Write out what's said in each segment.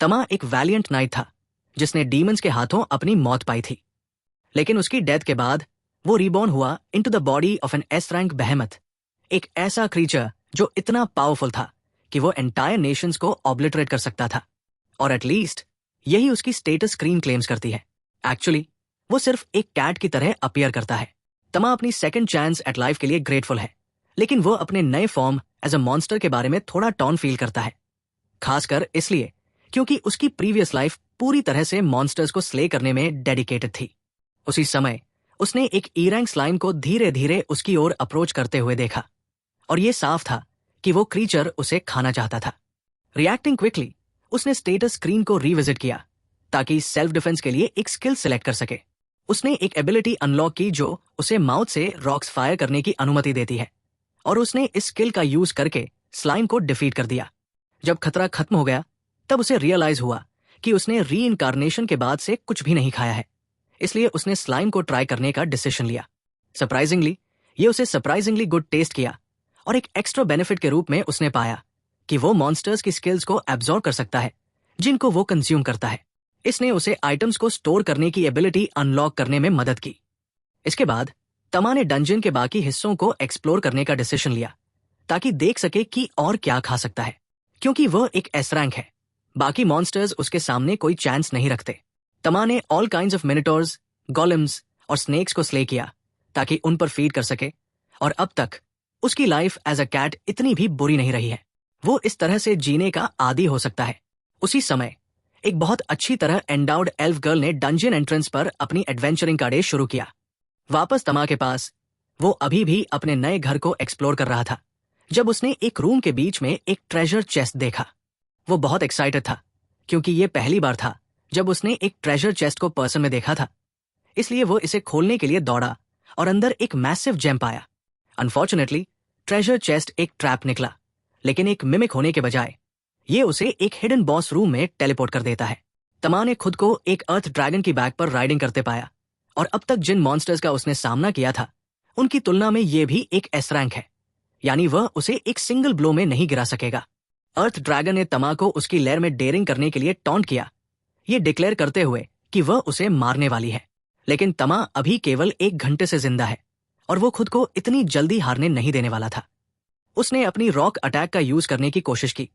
तमा एक valiant night था जिसने डीमंस के हाथों अपनी मौत पाई थी, लेकिन उसकी डेथ के बाद वो रीबॉर्न हुआ into the body of an S rank behemoth, एक ऐसा क्रीचर जो इतना पावरफुल था कि वो एंटायर नेशंस को ऑब्लिटरेट कर सकता था। और एटलीस्ट यही उसकी स्टेटस स्क्रीन क्लेम्स करती है। एक्चुअली वो सिर्फ एक कैट की तरह अपीयर करता है। तमा अपनी सेकंड चांस एट लाइफ के लिए ग्रेटफुल है, लेकिन वो अपने नए फॉर्म एज अ मॉन्स्टर के बारे में थोड़ा टॉन फील करता है, खासकर इसलिए क्योंकि उसकी प्रीवियस लाइफ पूरी तरह से मॉन्स्टर्स को स्ले करने में डेडिकेटेड थी। उसी समय उसने एक ई रैंक स्लाइम को धीरे धीरे उसकी ओर अप्रोच करते हुए देखा, और ये साफ था कि वो क्रीचर उसे खाना चाहता था। रिएक्टिंग क्विकली उसने स्टेटस स्क्रीन को रिविजिट किया ताकि सेल्फ डिफेंस के लिए एक स्किल सिलेक्ट कर सके। उसने एक एबिलिटी अनलॉक की जो उसे माउथ से रॉक्स फायर करने की अनुमति देती है, और उसने इस स्किल का यूज करके स्लाइम को डिफीट कर दिया। जब खतरा खत्म हो गया तब उसे रियलाइज हुआ कि उसने रीइंकार्नेशन के बाद से कुछ भी नहीं खाया है, इसलिए उसने स्लाइम को ट्राई करने का डिसीजन लिया। सरप्राइजिंगली ये उसे सरप्राइजिंगली गुड टेस्ट किया, और एक एक्स्ट्रा बेनिफिट के रूप में उसने पाया कि वो मॉन्स्टर्स की स्किल्स को एब्जॉर्ब कर सकता है जिनको वो कंज्यूम करता है। इसने उसे आइटम्स को स्टोर करने की एबिलिटी अनलॉक करने में मदद की। इसके बाद तमा ने डंजन के बाकी हिस्सों को एक्सप्लोर करने का डिसीजन लिया ताकि देख सके कि और क्या खा सकता है, क्योंकि वह एक एस रैंक है। बाकी मॉन्स्टर्स उसके सामने कोई चांस नहीं रखते। तमा ने ऑल काइंड्स ऑफ मिनोटॉर्स, गोलेम्स और स्नेक्स को स्ले किया ताकि उन पर फीड कर सके, और अब तक उसकी लाइफ एज अ कैट इतनी भी बुरी नहीं रही है। वो इस तरह से जीने का आदी हो सकता है। उसी समय एक बहुत अच्छी तरह एंडाउड एल्फ गर्ल ने डंजन एंट्रेंस पर अपनी एडवेंचरिंग का डे शुरू किया। वापस तमा के पास वो अभी भी अपने नए घर को एक्सप्लोर कर रहा था जब उसने एक रूम के बीच में एक ट्रेजर चेस्ट देखा। वो बहुत एक्साइटेड था क्योंकि ये पहली बार था जब उसने एक ट्रेजर चेस्ट को पर्सन में देखा था, इसलिए वो इसे खोलने के लिए दौड़ा और अंदर एक मैसिव जेम पाया। अनफॉर्चुनेटली ट्रेजर चेस्ट एक ट्रैप निकला, लेकिन एक मिमिक होने के बजाय ये उसे एक हिडन बॉस रूम में टेलीपोर्ट कर देता है। तमा ने खुद को एक अर्थ ड्रैगन की बैक पर राइडिंग करते पाया, और अब तक जिन मॉन्स्टर्स का उसने सामना किया था उनकी तुलना में ये भी एक एस रैंक है, यानी वह उसे एक सिंगल ब्लो में नहीं गिरा सकेगा। अर्थ ड्रैगन ने तमा को उसकी लेयर में डेयरिंग करने के लिए टॉन्ट किया, ये डिक्लेयर करते हुए कि वह उसे मारने वाली है। लेकिन तमा अभी केवल 1 घंटे से जिंदा है और वो खुद को इतनी जल्दी हारने नहीं देने वाला था। उसने अपनी रॉक अटैक का यूज करने की कोशिश की,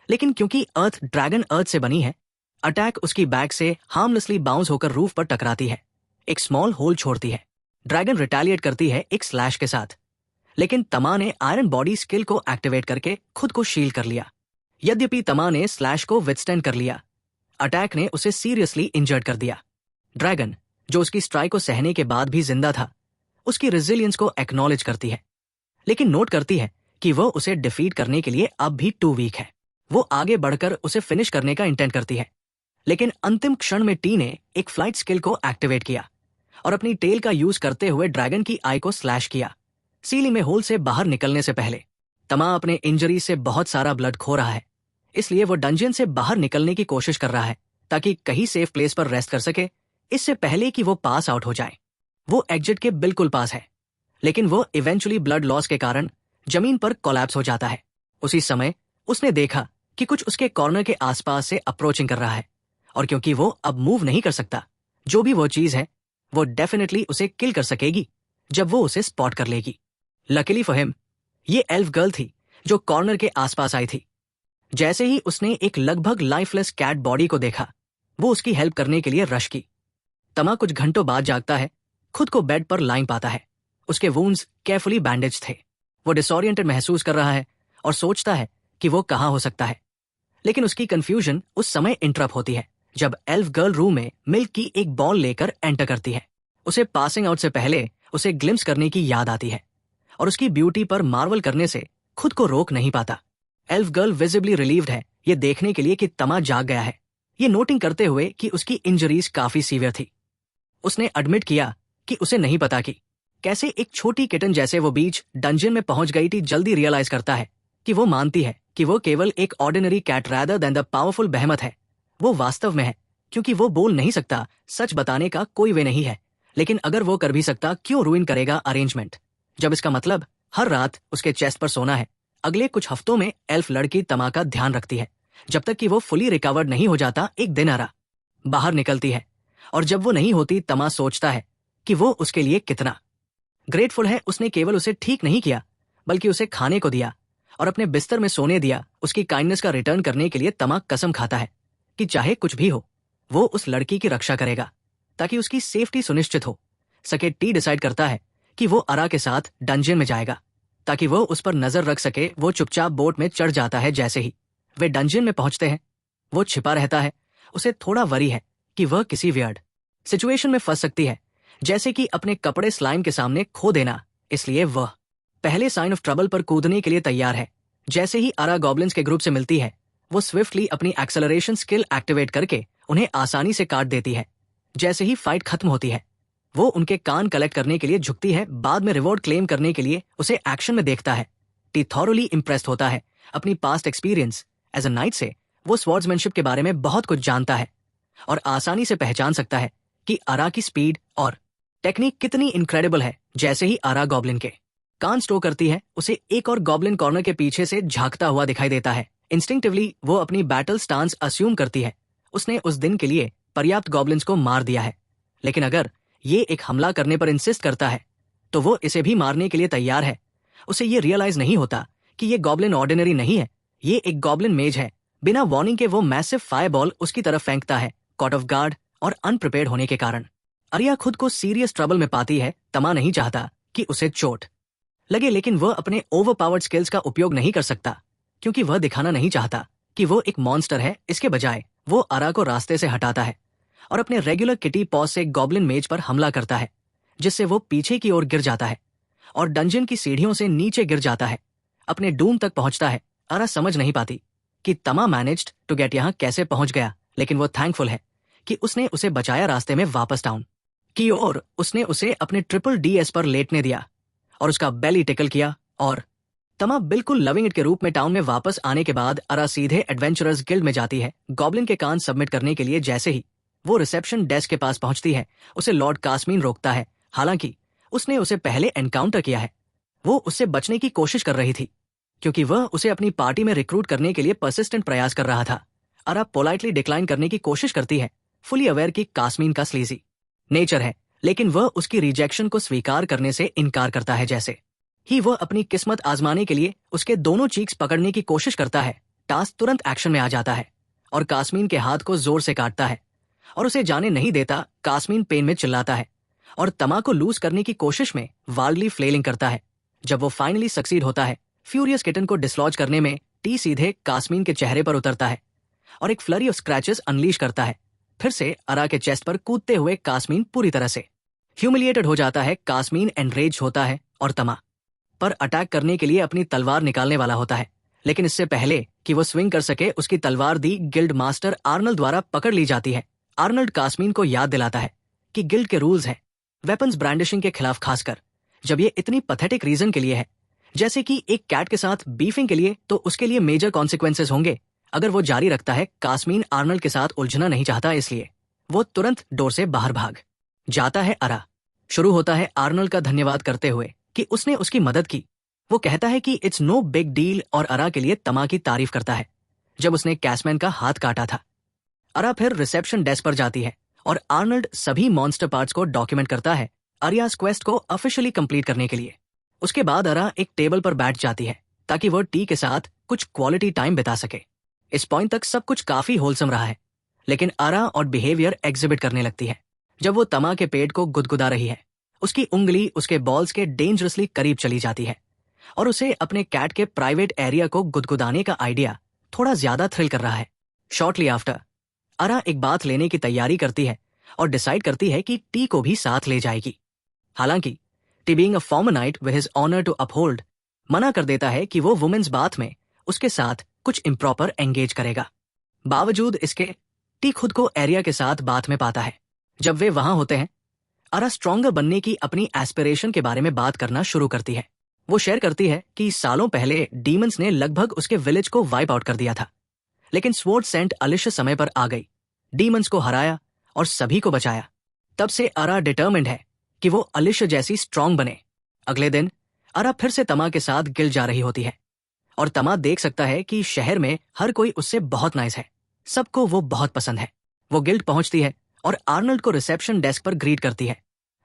लेकिन क्योंकि अर्थ ड्रैगन अर्थ से बनी है, अटैक उसकी बैक से हार्मलेसली बाउंस होकर रूफ पर टकराती है, एक स्मॉल होल छोड़ती है। ड्रैगन रिटेलिएट करती है एक स्लैश के साथ, लेकिन तमा ने आयरन बॉडी स्किल को एक्टिवेट करके खुद को शील्ड कर लिया। यद्यपि तमा ने स्लैश को विथस्टैंड कर लिया, अटैक ने उसे सीरियसली इंजर्ड कर दिया। ड्रैगन, जो उसकी स्ट्राइक को सहने के बाद भी जिंदा था, उसकी रेजिलियंस को एक्नॉलेज करती है, लेकिन नोट करती है कि वह उसे डिफीट करने के लिए अब भी टू वीक है। वो आगे बढ़कर उसे फिनिश करने का इंटेंट करती है, लेकिन अंतिम क्षण में टी ने एक फ्लाइट स्किल को एक्टिवेट किया और अपनी टेल का यूज करते हुए ड्रैगन की आई को स्लैश किया। सीलिंग में होल से बाहर निकलने से पहले तमा अपने इंजरी से बहुत सारा ब्लड खो रहा है, इसलिए वो डंजन से बाहर निकलने की कोशिश कर रहा है ताकि कहीं सेफ प्लेस पर रेस्ट कर सके इससे पहले कि वो पास आउट हो जाए। वो एग्जिट के बिल्कुल पास है, लेकिन वो इवेंचुअली ब्लड लॉस के कारण जमीन पर कोलैप्स हो जाता है। उसी समय उसने देखा कि कुछ उसके कॉर्नर के आसपास से अप्रोचिंग कर रहा है, और क्योंकि वो अब मूव नहीं कर सकता, जो भी वो चीज है वो डेफिनेटली उसे किल कर सकेगी जब वो उसे स्पॉट कर लेगी। लकीली फॉर हिम, ये एल्फ गर्ल थी जो कॉर्नर के आसपास आई थी। जैसे ही उसने एक लगभग लाइफलेस कैट बॉडी को देखा, वो उसकी हेल्प करने के लिए रश की। तमा कुछ घंटों बाद जागता है, खुद को बेड पर लाइन पाता है। उसके वुंड्स केयरफुली बैंडेज थे। वो डिसोरिएंटेड महसूस कर रहा है और सोचता है कि वो कहाँ हो सकता है, लेकिन उसकी कंफ्यूजन उस समय इंटरप्ट होती है जब एल्फ गर्ल रूम में मिल्क की एक बॉल लेकर एंटर करती है। उसे पासिंग आउट से पहले उसे ग्लिम्स करने की याद आती है और उसकी ब्यूटी पर मार्वल करने से खुद को रोक नहीं पाता। एल्फ गर्ल विजिबली रिलीव्ड है ये देखने के लिए कि तमा जाग गया है, ये नोटिंग करते हुए कि उसकी इंजरीज काफी सीवियर थी। उसने एडमिट किया कि उसे नहीं पता कि कैसे एक छोटी किटन जैसे वो बीच डंजन में पहुंच गई थी। जल्दी रियलाइज करता है कि वो मानती है कि वो केवल एक ordinary cat rather than the powerful behemoth है। वो वास्तव में है, क्योंकि वो बोल नहीं सकता, सच बताने का कोई वे नहीं है, लेकिन अगर वो कर भी सकता क्यों रूइन करेगा अरेंजमेंट, जब इसका मतलब हर रात उसके चेस्ट पर सोना है। अगले कुछ हफ्तों में एल्फ लड़की तमा का ध्यान रखती है जब तक कि वो फुली रिकवर्ड नहीं हो जाता। एक दिन अरा बाहर निकलती है और जब वो नहीं होती, तमा सोचता है कि वो उसके लिए कितना ग्रेटफुल है। उसने केवल उसे ठीक नहीं किया बल्कि उसे खाने को दिया और अपने बिस्तर में सोने दिया। उसकी काइंडनेस का रिटर्न करने के लिए तमा कसम खाता है कि चाहे कुछ भी हो वो उस लड़की की रक्षा करेगा ताकि उसकी सेफ्टी सुनिश्चित हो सके। टी डिसाइड करता है कि वो अरा के साथ डंजन में जाएगा ताकि वो उस पर नजर रख सके। वो चुपचाप बोट में चढ़ जाता है। जैसे ही वे डंजन में पहुंचते हैं वो छिपा रहता है। उसे थोड़ा वरी है कि वह किसी वियर्ड सिचुएशन में फंस सकती है, जैसे कि अपने कपड़े स्लाइम के सामने खो देना। इसलिए वह पहले साइन ऑफ ट्रबल पर कूदने के लिए तैयार है। जैसे ही अरा गॉब्लिन्स के ग्रुप से मिलती है वो स्विफ्टली अपनी एक्सेलरेशन स्किल एक्टिवेट करके उन्हें आसानी से काट देती है। जैसे ही फाइट खत्म होती है वो उनके कान कलेक्ट करने के लिए झुकती है। बाद में रिवॉर्ड क्लेम करने के लिए उसे एक्शन में देखता है। टी थॉरोली इम्प्रेस्ड होता है अपनी past experience as a knight से। वो स्वॉर्ड्समैनशिप के बारे में बहुत कुछ जानता है और आसानी से पहचान सकता है कि अरा की स्पीड और टेक्निक कितनी इनक्रेडिबल है। जैसे ही अरा गॉब्लिन के कान स्टो करती है उसे एक और गॉब्लिन कॉर्नर के पीछे से झांकता हुआ दिखाई देता है। इंस्टिंक्टिवली वो अपनी बैटल स्टांस अस्यूम करती है। उसने उस दिन के लिए पर्याप्त गॉब्लिन्स को मार दिया है, लेकिन अगर ये एक हमला करने पर इंसिस्ट करता है तो वो इसे भी मारने के लिए तैयार है। उसे ये रियलाइज नहीं होता कि ये गॉब्लिन ऑर्डिनरी नहीं है, ये एक गॉब्लिन मेज है। बिना वार्निंग के वो मैसिव फायरबॉल उसकी तरफ फेंकता है, कॉट ऑफ गार्ड और अनप्रिपेयर्ड होने के कारण। अरिया खुद को सीरियस ट्रबल में पाती है। तमा नहीं चाहता कि उसे चोट लगे, लेकिन वह अपने ओवरपावर्ड स्किल्स का उपयोग नहीं कर सकता क्योंकि वह दिखाना नहीं चाहता कि वो एक मॉन्स्टर है। इसके बजाय वो अरा को रास्ते से हटाता है और अपने रेगुलर किटी पॉज से गॉब्लिन मेज पर हमला करता है, जिससे वो पीछे की ओर गिर जाता है और डंजन की सीढ़ियों से नीचे गिर जाता है। अपने डूम तक पहुंचता है। अरा समझ नहीं पाती कि तमा मैनेज्ड टू गेट यहां कैसे पहुंच गया, लेकिन वो थैंकफुल है कि उसने उसे बचाया। रास्ते में वापस टाउन की ओर उसने उसे अपने ट्रिपल DS पर लेटने दिया और उसका बेली टिकल किया और तमा बिल्कुल लविंग इट के रूप में टाउन में वापस आने के बाद अरा सीधे एडवेंचरर्स गिल्ड में जाती है गॉब्लिन के कान सबमिट करने के लिए। जैसे ही वो रिसेप्शन डेस्क के पास पहुंचती है उसे लॉर्ड कास्मीन रोकता है। हालांकि उसने उसे पहले एनकाउंटर किया है। वो उससे बचने की कोशिश कर रही थी क्योंकि वह उसे अपनी पार्टी में रिक्रूट करने के लिए परसिस्टेंट प्रयास कर रहा था। अरा पोलाइटली डिक्लाइन करने की कोशिश करती है, फुली अवेयर कि कास्मीन का स्लीजी नेचर है, लेकिन वह उसकी रिजेक्शन को स्वीकार करने से इनकार करता है। जैसे ही वह अपनी किस्मत आजमाने के लिए उसके दोनों चीक्स पकड़ने की कोशिश करता है, टास्क तुरंत एक्शन में आ जाता है और कास्मीन के हाथ को जोर से काटता है और उसे जाने नहीं देता। कास्मीन पेन में चिल्लाता है और तमा को लूज करने की कोशिश में वाल्डली फ्लेलिंग करता है। जब वो फाइनली सक्सीड होता है फ्यूरियस किटन को डिसलॉज करने में, टी सीधे कास्मीन के चेहरे पर उतरता है और एक फ्लरी ऑफ स्क्रैचेस अनलीश करता है। फिर से अरा के चेस्ट पर कूदते हुए कास्मीन पूरी तरह से ह्यूमिलिएटेड हो जाता है। कास्मीन एनरेज होता है और तमा पर अटैक करने के लिए अपनी तलवार निकालने वाला होता है, लेकिन इससे पहले कि वो स्विंग कर सके उसकी तलवार दी गिल्ड मास्टर आर्नल्ड द्वारा पकड़ ली जाती है। आर्नल्ड कास्मीन को याद दिलाता है कि गिल्ड के रूल्स हैं वेपन्स ब्रांडिशिंग के खिलाफ, खासकर जब ये इतनी पैथेटिक रीजन के लिए है, जैसे कि एक कैट के साथ बीफिंग के लिए, तो उसके लिए मेजर कॉन्सिक्वेंसेस होंगे अगर वो जारी रखता है। कास्मीन आर्नल्ड के साथ उलझना नहीं चाहता, इसलिए वो तुरंत डोर से बाहर भाग जाता है। अरा शुरू होता है आर्नल्ड का धन्यवाद करते हुए कि उसने उसकी मदद की। वो कहता है कि इट्स नो बिग डील और अरा के लिए तमा की तारीफ करता है जब उसने कैसमैन का हाथ काटा था। अरा फिर रिसेप्शन डेस्क पर जाती है और आर्नल्ड सभी मॉन्स्टर पार्ट्स को डॉक्यूमेंट करता है अरियास क्वेस्ट को ऑफिशियली कंप्लीट करने के लिए। उसके बाद अरा एक टेबल पर बैठ जाती है ताकि वो टी के साथ कुछ क्वालिटी टाइम बिता सके। इस पॉइंट तक सब कुछ काफी होलसम रहा है, लेकिन अरा और बिहेवियर एग्जिबिट करने लगती है जब वो तमा के पेट को गुदगुदा रही है। उसकी उंगली उसके बॉल्स के डेंजरसली करीब चली जाती है और उसे अपने कैट के प्राइवेट एरिया को गुदगुदाने का आइडिया थोड़ा ज्यादा थ्रिल कर रहा है। शॉर्टली आफ्टर अरा एक बात लेने की तैयारी करती है और डिसाइड करती है कि टी को भी साथ ले जाएगी। हालांकि T being a former knight with his honour to uphold मना कर देता है कि वो वुमेन्स बाथ में उसके साथ कुछ इम्प्रॉपर एंगेज करेगा। बावजूद इसके टी खुद को एरिया के साथ बाथ में पाता है। जब वे वहां होते हैं अरा स्ट्रॉन्गर बनने की अपनी एस्पिरेशन के बारे में बात करना शुरू करती है। वो शेयर करती है कि सालों पहले डीमंस ने लगभग उसके विलेज को वाइप आउट कर दिया था, लेकिन स्वॉर्ड सेंट अलिश समय पर आ गई, डीमंस को हराया और सभी को बचाया। तब से अरा डिटर्मिन्ड है कि वो अलिश जैसी स्ट्रॉन्ग बने। अगले दिन अरा फिर से तमा के साथ गिल्ड जा रही होती है और तमा देख सकता है कि शहर में हर कोई उससे बहुत नाइस है, सबको वो बहुत पसंद है। वो गिल्ड पहुंचती है और आर्नल्ड को रिसेप्शन डेस्क पर ग्रीट करती है,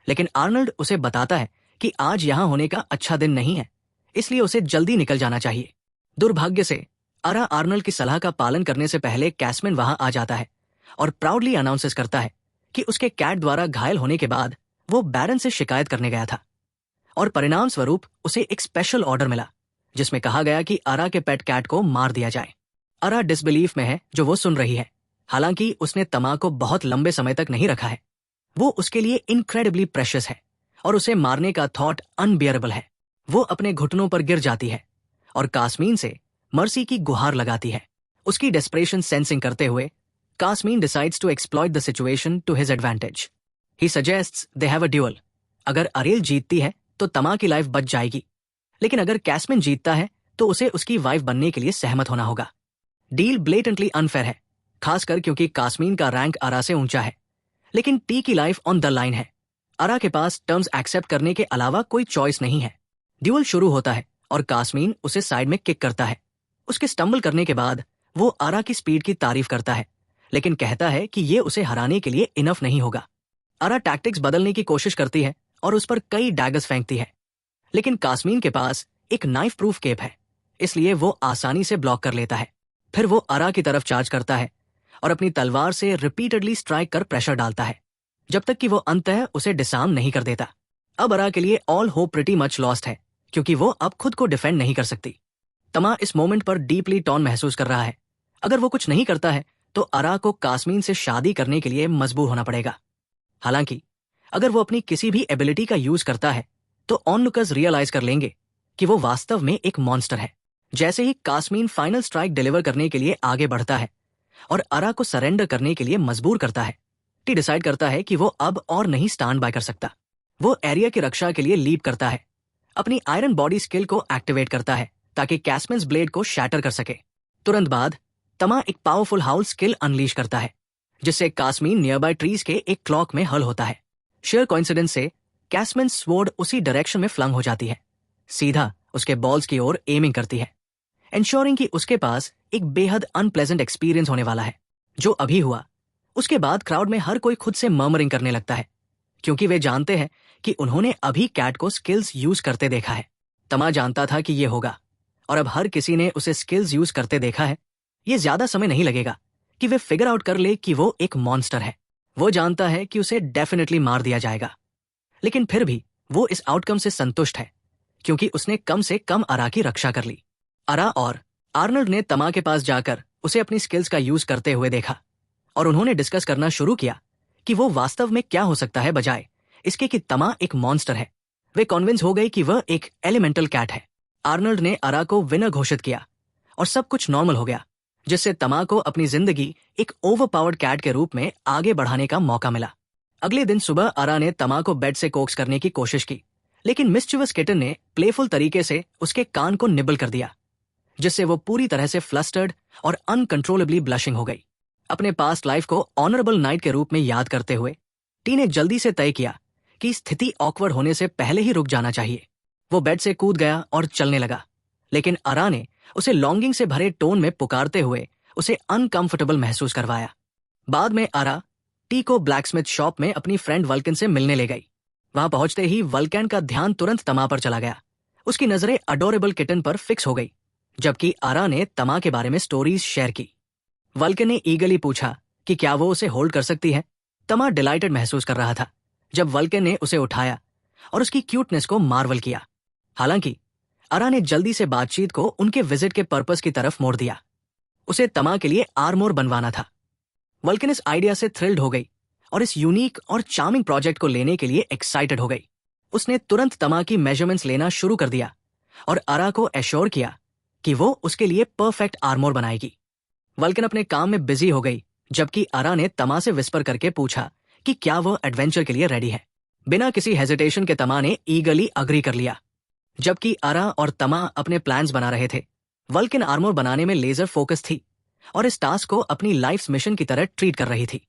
लेकिन आर्नल्ड उसे बताता है कि आज यहां होने का अच्छा दिन नहीं है, इसलिए उसे जल्दी निकल जाना चाहिए। दुर्भाग्य से अरा आर्नल्ड की सलाह का पालन करने से पहले कैसमैन वहां आ जाता है और प्राउडली अनाउंसेस करता है कि उसके कैट द्वारा घायल होने के बाद वो बैरन से शिकायत करने गया था और परिणाम स्वरूप उसे एक स्पेशल ऑर्डर मिला जिसमें कहा गया कि अरा के पेट कैट को मार दिया जाए। अरा डिसबिलीफ में है जो वो सुन रही है, हालांकि उसने तमा को बहुत लंबे समय तक नहीं रखा है। वो उसके लिए इनक्रेडिबली प्रेशियस है और उसे मारने का थॉट अनबियरेबल है। वो अपने घुटनों पर गिर जाती है और कास्मीन से मर्सी की गुहार लगाती है। उसकी डेस्परेशन सेंसिंग करते हुए Kasmin decides to exploit the situation to his advantage. He suggests they have a duel. अगर अरेल जीतती है तो तमा की लाइफ बच जाएगी, लेकिन अगर कैसमैन जीतता है तो उसे उसकी वाइफ बनने के लिए सहमत होना होगा। डील ब्लेटेंटली अनफेयर है, खासकर क्योंकि कास्मीन का रैंक अरा से ऊंचा है, लेकिन टी की लाइफ ऑन द लाइन है। अरा के पास टर्म्स एक्सेप्ट करने के अलावा कोई चॉइस नहीं है। ड्यूअल शुरू होता है और कास्मीन उसे साइड में किक करता है। उसके स्टम्बल करने के बाद वो अरा की स्पीड की तारीफ करता है, लेकिन कहता है कि ये उसे हराने के लिए इनफ नहीं होगा। अरा टैक्टिक्स बदलने की कोशिश करती है और उस पर कई डैगर्स फेंकती है, लेकिन कास्मीन के पास एक नाइफ प्रूफ केप है, इसलिए वो आसानी से ब्लॉक कर लेता है। फिर वो अरा की तरफ चार्ज करता है और अपनी तलवार से रिपीटेडली स्ट्राइक कर प्रेशर डालता है, जब तक कि वो अंततः उसे डिसार्म नहीं कर देता। अब अरा के लिए all hope pretty much lost है, क्योंकि वो अब खुद को डिफेंड नहीं कर सकती। तमा इस मोमेंट पर डीपली टॉर्न महसूस कर रहा है। अगर वो कुछ नहीं करता है तो अरा को कास्मीन से शादी करने के लिए मजबूर होना पड़ेगा। हालांकि अगर वो अपनी किसी भी एबिलिटी का यूज करता है तो ऑनलुकर्स रियलाइज कर लेंगे कि वो वास्तव में एक मॉन्स्टर है। जैसे ही कास्मीन फाइनल स्ट्राइक डिलीवर करने के लिए आगे बढ़ता है और अरा को सरेंडर करने के लिए मजबूर करता है, टी डिसाइड करता है कि वो अब और नहीं स्टैंड बाय कर सकता। वो एरिया की रक्षा के लिए लीप करता है, अपनी आयरन बॉडी स्किल को एक्टिवेट करता है ताकि कैसमैन्स ब्लेड को शैटर कर सके। तुरंत बाद तमा एक पावरफुल हाउल स्किल अनलीश करता है, जिससे कास्मीन नियर बाय ट्रीज के एक क्लॉक में हल होता है। शेयर कोइंसिडेंस से कैसमैन्स स्वॉर्ड उसी डायरेक्शन में फ्लंग हो जाती है, सीधा उसके बॉल्स की ओर एमिंग करती है, एंश्योरिंग कि उसके पास एक बेहद अनप्लेजेंट एक्सपीरियंस होने वाला है। जो अभी हुआ उसके बाद क्राउड में हर कोई खुद से मर्मरिंग करने लगता है, क्योंकि वे जानते हैं कि उन्होंने अभी कैट को स्किल्स यूज करते देखा है। तमा जानता था कि ये होगा और अब हर किसी ने उसे स्किल्स यूज करते देखा है। ये ज्यादा समय नहीं लगेगा कि वे फिगर आउट कर ले कि वो एक मॉन्स्टर है। वो जानता है कि उसे डेफिनेटली मार दिया जाएगा, लेकिन फिर भी वो इस आउटकम से संतुष्ट है, क्योंकि उसने कम से कम अरा की रक्षा कर ली। अरा और आर्नल्ड ने तमा के पास जाकर उसे अपनी स्किल्स का यूज करते हुए देखा और उन्होंने डिस्कस करना शुरू किया कि वो वास्तव में क्या हो सकता है बजाय इसके कि तमा एक मॉन्स्टर है। वे कॉन्विंस हो गए कि वह एक एलिमेंटल कैट है। आर्नल्ड ने अरा को विनर घोषित किया और सब कुछ नॉर्मल हो गया, जिससे तमा को अपनी जिंदगी एक ओवरपावर्ड कैट के रूप में आगे बढ़ाने का मौका मिला। अगले दिन सुबह अरा ने तमा को बेड से कोक्स करने की कोशिश की, लेकिन मिस्चिवस किटन ने प्लेफुल तरीके से उसके कान को निबल कर दिया, जिससे वो पूरी तरह से फ्लस्टर्ड और अनकंट्रोलेबली ब्लशिंग हो गई। अपने पास्ट लाइफ को ऑनरेबल नाइट के रूप में याद करते हुए टी ने जल्दी से तय किया कि स्थिति ऑकवर्ड होने से पहले ही रुक जाना चाहिए। वो बेड से कूद गया और चलने लगा, लेकिन अरा ने उसे लॉन्गिंग से भरे टोन में पुकारते हुए उसे अनकंफर्टेबल महसूस करवाया। बाद में अरा टी को ब्लैकस्मिथ शॉप में अपनी फ्रेंड वल्कन से मिलने ले गई। वहां पहुंचते ही वल्कन का ध्यान तुरंत तमा पर चला गया। उसकी नजरें अडोरेबल किटन पर फिक्स हो गई, जबकि अरा ने तमा के बारे में स्टोरीज शेयर की। वल्कन ने ईगली पूछा कि क्या वो उसे होल्ड कर सकती है। तमा डिलाइटेड महसूस कर रहा था जब वल्कन ने उसे उठाया और उसकी क्यूटनेस को मार्वल किया। हालांकि अरा ने जल्दी से बातचीत को उनके विजिट के पर्पस की तरफ मोड़ दिया। उसे तमा के लिए आर्मोर बनवाना था। वल्कन इस आइडिया से थ्रिल्ड हो गई और इस यूनिक और चार्मिंग प्रोजेक्ट को लेने के लिए एक्साइटेड हो गई। उसने तुरंत तमा की मेजरमेंट्स लेना शुरू कर दिया और अरा को एश्योर किया कि वो उसके लिए परफेक्ट आर्मोर बनाएगी। वल्कन अपने काम में बिजी हो गई, जबकि अरा ने तमा से विस्पर करके पूछा कि क्या वो एडवेंचर के लिए रेडी है। बिना किसी हेजिटेशन के तमा ने ईगली अग्री कर लिया। जबकि अरा और तमा अपने प्लान्स बना रहे थे, वल्कन आर्मोर बनाने में लेजर फोकस थी और इस टास्क को अपनी लाइफ मिशन की तरह ट्रीट कर रही थी।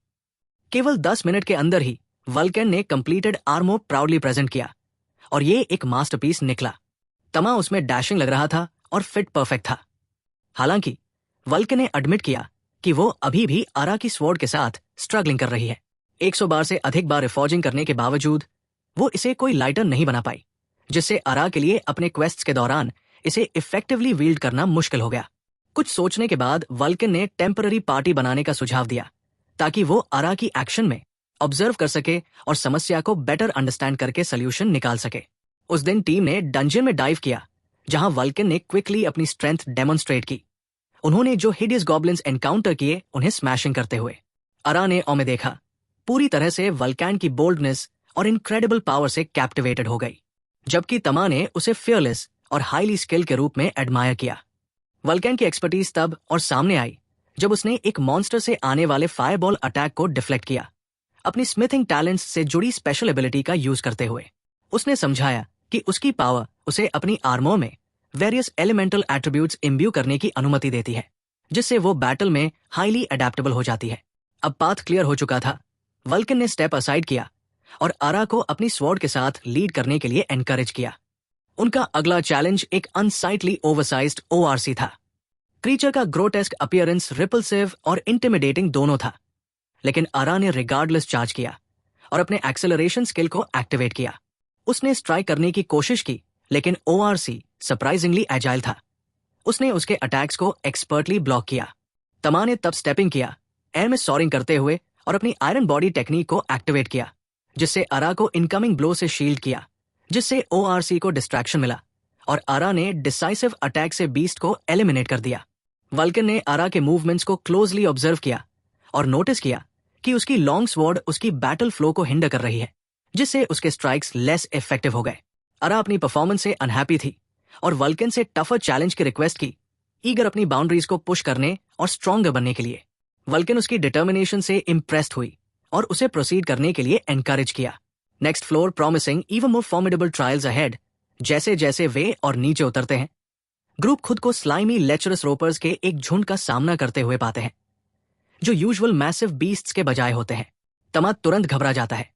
केवल 10 मिनट के अंदर ही वल्कन ने कंप्लीटेड आर्मोर प्राउडली प्रेजेंट किया और ये एक मास्टरपीस निकला। तमा उसमें डैशिंग लग रहा था और फिट परफेक्ट था। हालांकि वल्कन ने एडमिट किया कि वो अभी भी आरा की स्वॉर्ड के साथ स्ट्रगलिंग कर रही है। 100 बार से अधिक बार रिफॉर्जिंग करने के बावजूद वो इसे कोई लाइटर नहीं बना पाई, जिससे आरा के लिए अपने क्वेस्ट्स के दौरान इसे इफेक्टिवली वील्ड करना मुश्किल हो गया। कुछ सोचने के बाद वल्कन ने टेम्पररी पार्टी बनाने का सुझाव दिया ताकि वो आरा की एक्शन में ऑब्जर्व कर सके और समस्या को बेटर अंडरस्टैंड करके सोल्यूशन निकाल सके। उस दिन टीम ने डंजन में डाइव किया, जहां वल्कन ने क्विकली अपनी स्ट्रेंथ डेमोन्स्ट्रेट की। उन्होंने जो हिडियस गॉब्लिन्स एनकाउंटर किए उन्हें स्मैशिंग करते हुए। आरा ने में देखा, पूरी तरह से वल्कन की बोल्डनेस और इनक्रेडिबल पावर से कैप्टिवेटेड हो गई, जबकि तमा ने उसे फियरलेस और हाईली स्किल्ड के रूप में एडमायर किया। वल्कन की एक्सपर्टीज तब और सामने आई जब उसने एक मॉन्स्टर से आने वाले फायरबॉल अटैक को डिफ्लेक्ट किया, अपनी स्मिथिंग टैलेंट्स से जुड़ी स्पेशल एबिलिटी का यूज करते हुए। उसने समझाया कि उसकी पावर उसे अपनी आर्मर में वेरियस एलिमेंटल एट्रीब्यूट्स इम्ब्यू करने की अनुमति देती है, जिससे वो बैटल में हाईली अडेप्टेबल हो जाती है। अब पाथ क्लियर हो चुका था। वल्कन ने स्टेप असाइड किया और आरा को अपनी स्वॉर्ड के साथ लीड करने के लिए एनकरेज किया। उनका अगला चैलेंज एक अनसाइटली ओवरसाइज्ड ओआरसी था। क्रीचर का ग्रोटेस्क अपीयरेंस रिपल्सिव और इंटिमिडेटिंग दोनों था, लेकिन आरा ने रिगार्डलेस चार्ज किया और अपने एक्सेलरेशन स्किल को एक्टिवेट किया। उसने स्ट्राइक करने की कोशिश की, लेकिन ओआरसी सरप्राइजिंगली एजाइल था। उसने उसके अटैक्स को एक्सपर्टली ब्लॉक किया। तमा ने तब स्टेपिंग किया, एयर में सॉरिंग करते हुए, और अपनी आयरन बॉडी टेक्निक को एक्टिवेट किया, जिससे आरा को इनकमिंग ब्लो से शील्ड किया, जिससे ओआरसी को डिस्ट्रैक्शन मिला और आरा ने डिसाइसिव अटैक से बीस्ट को एलिमिनेट कर दिया। वल्कन ने आरा के मूवमेंट्स को क्लोजली ऑब्जर्व किया और नोटिस किया कि उसकी लॉन्ग स्वॉर्ड उसकी बैटल फ्लो को हिंडर कर रही है, जिससे उसके स्ट्राइक्स लेस इफेक्टिव हो गए। आरा अपनी परफॉर्मेंस से अनहैप्पी थी और वल्कन से टफर चैलेंज की रिक्वेस्ट की, ईगर अपनी बाउंड्रीज को पुश करने और स्ट्रॉन्गर बनने के लिए। वल्कन उसकी डिटर्मिनेशन से इम्प्रेस्ड हुई और उसे प्रोसीड करने के लिए एनकरेज किया। Next floor promising even more formidable trials ahead. जैसे जैसे वे और नीचे उतरते हैं, ग्रुप खुद को स्लाइमी लेचरस रोपर्स के एक झुंड का सामना करते हुए पाते हैं, जो यूजुअल मैसिव बीस्ट्स के बजाय होते हैं। तमा तुरंत घबरा जाता है,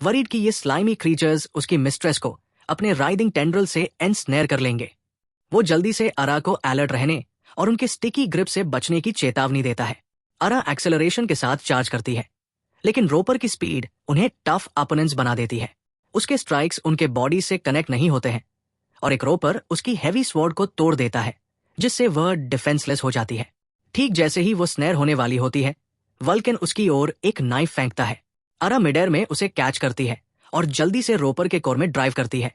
वरीड कि ये स्लाइमी क्रीचर्स उसकी मिस्ट्रेस को अपने राइडिंग टेंड्रल से एनस्नैर कर लेंगे। वो जल्दी से आरा को अलर्ट रहने और उनके स्टिकी ग्रिप से बचने की चेतावनी देता है। आरा एक्सेलरेशन के साथ चार्ज करती है, लेकिन रोपर की स्पीड उन्हें टफ अपोनेंट्स बना देती है। उसके स्ट्राइक्स उनके बॉडी से कनेक्ट नहीं होते हैं और एक रोपर उसकी हैवी स्वॉर्ड को तोड़ देता है, जिससे वह डिफेंसलेस हो जाती है। ठीक जैसे ही वो स्नैर होने वाली होती है, वल्कन उसकी ओर एक नाइफ फेंकता है। आरा मिडएयर में उसे कैच करती है और जल्दी से रोपर के कोर में ड्राइव करती है,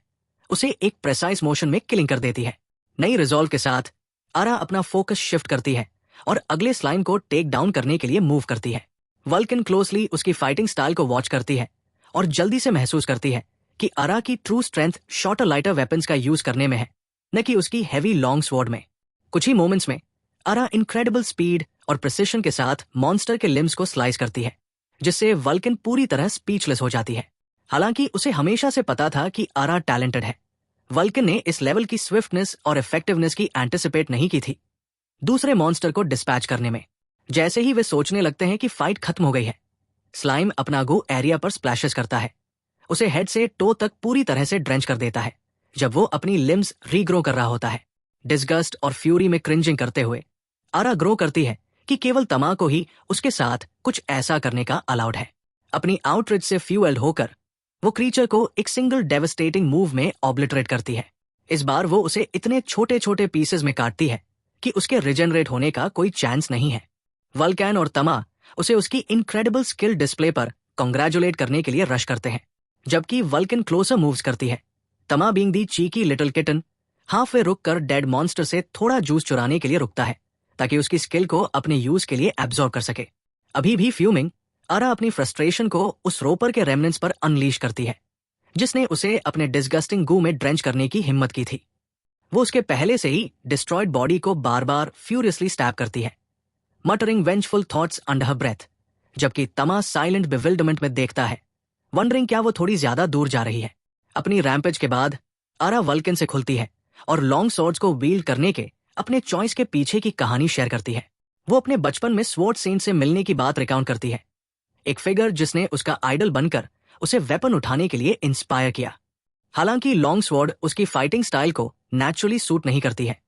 उसे एक प्रेसाइज मोशन में किलिंग कर देती है। नई रिजॉल्व के साथ आरा अपना फोकस शिफ्ट करती है और अगले स्लाइम को टेक डाउन करने के लिए मूव करती है। वल्कन क्लोजली उसकी फाइटिंग स्टाइल को वॉच करती है और जल्दी से महसूस करती है कि आरा की true strength shorter lighter weapons का यूज करने में है, न कि उसकी हैवी लॉन्ग स्वॉर्ड में। कुछ ही मोमेंट्स में आरा इनक्रेडिबल स्पीड और प्रिसिशन के साथ मॉन्स्टर के लिम्स को स्लाइस करती है, जिससे वल्कन पूरी तरह स्पीचलेस हो जाती है। हालांकि उसे हमेशा से पता था कि आरा टैलेंटेड है, वल्कन ने इस लेवल की स्विफ्टनेस और इफेक्टिवनेस की एंटिसिपेट नहीं की थी दूसरे मॉन्स्टर को डिस्पैच करने में। जैसे ही वे सोचने लगते हैं कि फाइट खत्म हो गई है, स्लाइम अपना गो एरिया पर स्प्लैशेस करता है, उसे हेड से टो तक पूरी तरह से ड्रेंच कर देता है जब वो अपनी लिम्स रीग्रो कर रहा होता है। डिस्गस्ट और फ्यूरी में क्रिंजिंग करते हुए आरा ग्रो करती है कि केवल तमा को ही उसके साथ कुछ ऐसा करने का अलाउड है। अपनी आउटरिच से फ्यूएल्ड होकर वो क्रीचर को एक सिंगल डेवस्टेटिंग मूव में ऑब्लिटरेट करती है। इस बार वो उसे इतने छोटे छोटे पीसेस में काटती है कि उसके रिजेनरेट होने का कोई चांस नहीं है। वल्कन और तमा उसे उसकी इनक्रेडिबल स्किल डिस्प्ले पर कॉन्ग्रेचुलेट करने के लिए रश करते हैं, जबकि वल्कन क्लोजर मूव्स करती है। Tama being the cheeky little kitten halfway रुककर डेड मॉन्स्टर से थोड़ा जूस चुराने के लिए रुकता है, ताकि उसकी स्किल को अपने यूज के लिए एब्जॉर्ब कर सके। अभी भी फ्यूमिंग, आरा अपनी फ्रस्ट्रेशन को उस रोपर के रेमनेंट्स पर अनलीश करती है, जिसने उसे अपने डिस्गस्टिंग गू में ड्रेंच करने की हिम्मत की थी। वो उसके पहले से ही डिस्ट्रॉयड बॉडी को बार बार फ्यूरियसली स्टैब करती है, muttering vengeful thoughts under her breath, जबकि तमा साइलेंट बिविल्डरमेंट में देखता है, वंडरिंग क्या वो थोड़ी ज्यादा दूर जा रही है। अपनी रैम्पेज के बाद आरा वल्कन से खुलती है और लॉन्ग स्वॉर्ड्स को वील्ड करने के अपने चॉइस के पीछे की कहानी शेयर करती है। वो अपने बचपन में स्वॉर्ड सेंट से मिलने की बात रिकाउंट करती है, एक फिगर जिसने उसका आइडल बनकर उसे वेपन उठाने के लिए इंस्पायर किया। हालांकि लॉन्ग स्वॉर्ड उसकी फाइटिंग स्टाइल को नेचुरली सूट नहीं करती है,